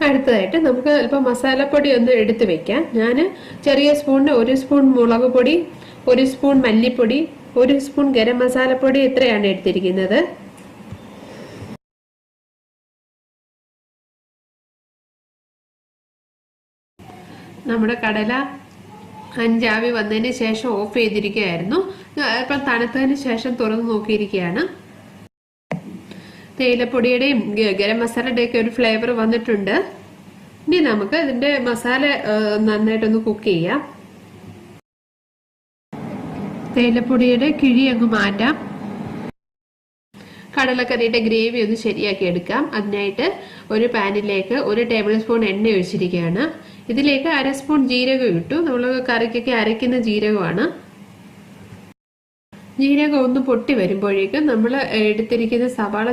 അടുത്തതായിട്ട് നമുക്ക് അല്പം മസാലപ്പൊടി ഒന്ന് എടുത്തു വെക്കാം. ഞാൻ ചെറിയ സ്പൂണിന് 1 സ്പൂൺ മുളക് പൊടി, 1 സ്പൂൺ മല്ലിപ്പൊടി, 1 സ്പൂൺ ഗരം മസാലപ്പൊടി ഇത്രയാണ് എടുത്തിരിക്കുന്നത്. നമ്മുടെ കടല 5 ആവി വന്നതിന് ശേഷം ഓഫ് ചെയ്തിരിക്കുകയായിരുന്നു. അല്പം തണുത്തതിന് ശേഷം തുറന്നു നോക്കിയിരിക്കുകയാണ്. തേയിലപ്പൊടിയുടെയും ഗരം മസാലയുടെ ഒക്കെ ഒരു ഫ്ലേവർ വന്നിട്ടുണ്ട്. ഇനി നമുക്ക് ഇതിന്റെ മസാല നന്നായിട്ടൊന്ന് കുക്ക് ചെയ്യാം. തേയിലപ്പൊടിയുടെ കിഴി അങ്ങ് മാറ്റാം. കടലക്കറിയുടെ ഗ്രേവി ഒന്ന് ശരിയാക്കി എടുക്കാം. അതിനായിട്ട് ഒരു പാനിലേക്ക് 1 ടേബിൾ സ്പൂൺ എണ്ണ ഒഴിച്ചിരിക്കുകയാണ്. ഇതിലേക്ക് 1/2 സ്പൂൺ ജീരകം ഇട്ടു. നമ്മൾ കറിക്കൊക്കെ അരയ്ക്കുന്ന ജീരകമാണ്. ജീരകം ഒന്ന് പൊട്ടി വരുമ്പോഴേക്കും നമ്മൾ എടുത്തിരിക്കുന്ന സവാള